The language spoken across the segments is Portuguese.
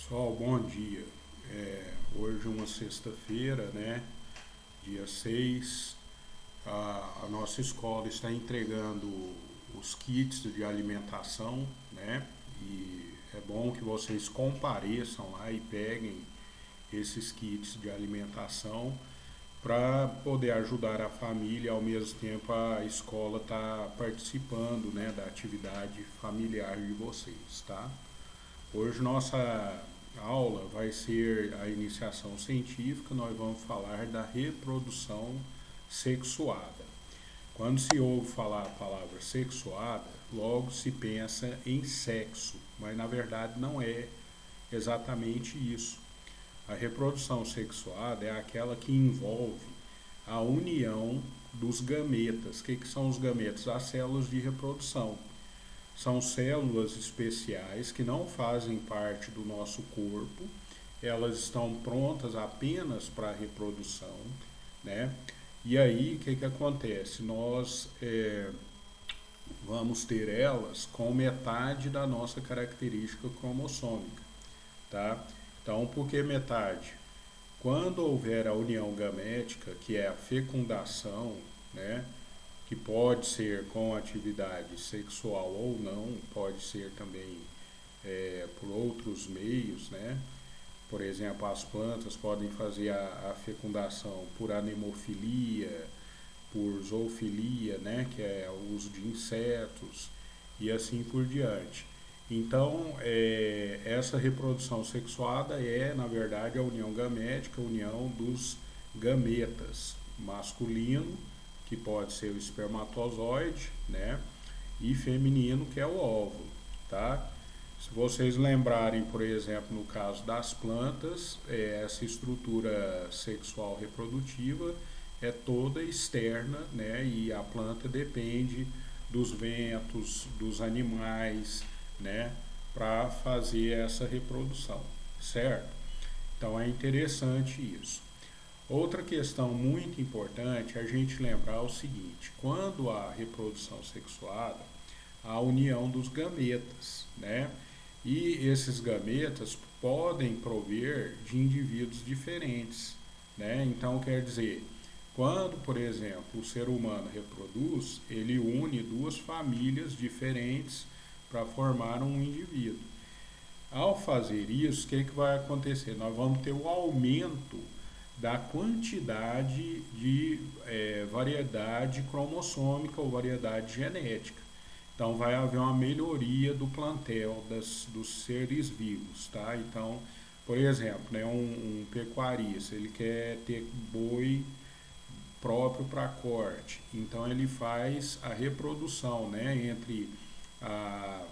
Pessoal, bom dia. Hoje é uma sexta-feira, né? Dia 6. A nossa escola está entregando os kits de alimentação, né? E é bom que vocês compareçam lá e peguem esses kits de alimentação para poder ajudar a família, ao mesmo tempo a escola está participando, né, da atividade familiar de vocês, tá? Hoje nossa aula vai ser a iniciação científica, nós vamos falar da reprodução sexuada. Quando se ouve falar a palavra sexuada, logo se pensa em sexo, mas na verdade não é exatamente isso. A reprodução sexuada é aquela que envolve a união dos gametas. O que são os gametas? As células de reprodução. São células especiais que não fazem parte do nosso corpo, elas estão prontas apenas para a reprodução, né? E aí, o que acontece? Nós vamos ter elas com metade da nossa característica cromossômica, tá? Então, por que metade? Quando houver a união gamética, que é a fecundação, né? Que pode ser com atividade sexual ou não, pode ser também por outros meios, né? Por exemplo, as plantas podem fazer a fecundação por anemofilia, por zoofilia, né? Que é o uso de insetos e assim por diante. Então, essa reprodução sexuada é, na verdade, a união gamética, a união dos gametas masculino, que pode ser o espermatozoide, né? E feminino, que é o óvulo, tá? Se vocês lembrarem, por exemplo, no caso das plantas, essa estrutura sexual reprodutiva é toda externa, né? E a planta depende dos ventos, dos animais, né? Para fazer essa reprodução, certo? Então é interessante isso. Outra questão muito importante é a gente lembrar o seguinte: quando há reprodução sexuada, há a união dos gametas, né? E esses gametas podem prover de indivíduos diferentes, né? Então, quer dizer, quando, por exemplo, o ser humano reproduz, ele une duas famílias diferentes para formar um indivíduo. Ao fazer isso, o que vai acontecer? Nós vamos ter o aumento da quantidade de variedade cromossômica ou variedade genética. Então vai haver uma melhoria do plantel dos seres vivos, tá? Então, por exemplo, né, um pecuarista, ele quer ter boi próprio para corte, então ele faz a reprodução, né, entre a,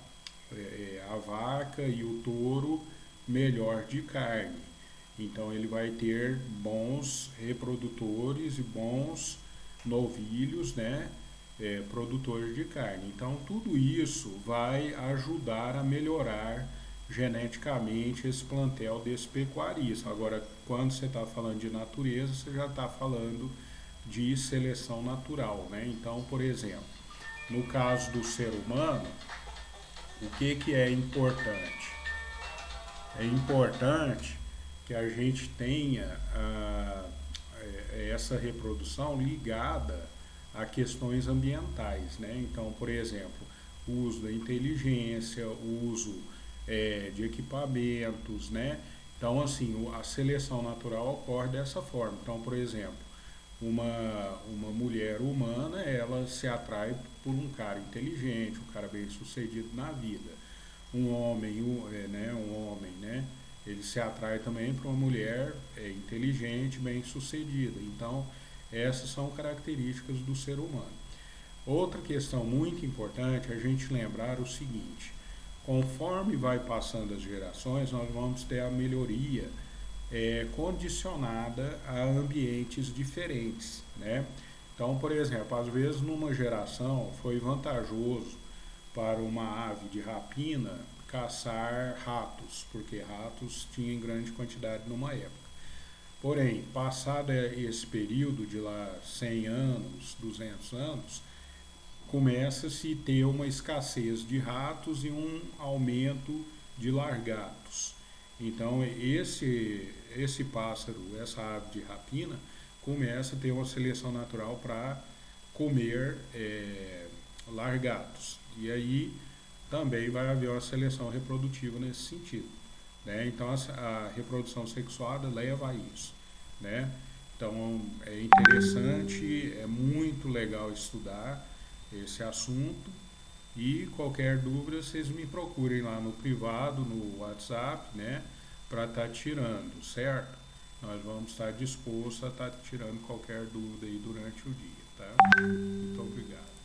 a vaca e o touro melhor de carne. Então ele vai ter bons reprodutores e bons novilhos, né? Produtores de carne. Então tudo isso vai ajudar a melhorar geneticamente esse plantel desse pecuarista. Agora, quando você está falando de natureza, você já está falando de seleção natural, né? Então, por exemplo, no caso do ser humano, o que é importante? É importante que a gente tenha essa reprodução ligada a questões ambientais, né? Então, por exemplo, o uso da inteligência, o uso de equipamentos, né? Então, assim, a seleção natural ocorre dessa forma. Então, por exemplo, uma mulher humana, ela se atrai por um cara inteligente, um cara bem sucedido na vida. Um homem, né? Ele se atrai também para uma mulher inteligente, bem sucedida. Então, essas são características do ser humano. Outra questão muito importante é a gente lembrar o seguinte: conforme vai passando as gerações, nós vamos ter a melhoria condicionada a ambientes diferentes, né? Então, por exemplo, às vezes numa geração foi vantajoso para uma ave de rapina caçar ratos, porque ratos tinha em grande quantidade numa época. Porém, passado esse período de lá 100 anos, 200 anos, começa-se a ter uma escassez de ratos e um aumento de largatos. Então, esse pássaro, essa ave de rapina, começa a ter uma seleção natural para comer largatos. E aí também vai haver uma seleção reprodutiva nesse sentido. Né? Então, a reprodução sexuada leva a isso. Né? Então, é interessante, é muito legal estudar esse assunto. E qualquer dúvida, vocês me procurem lá no privado, no WhatsApp, né? Para estar tirando, certo? Nós vamos estar dispostos a estar tirando qualquer dúvida aí durante o dia, tá? Muito obrigado.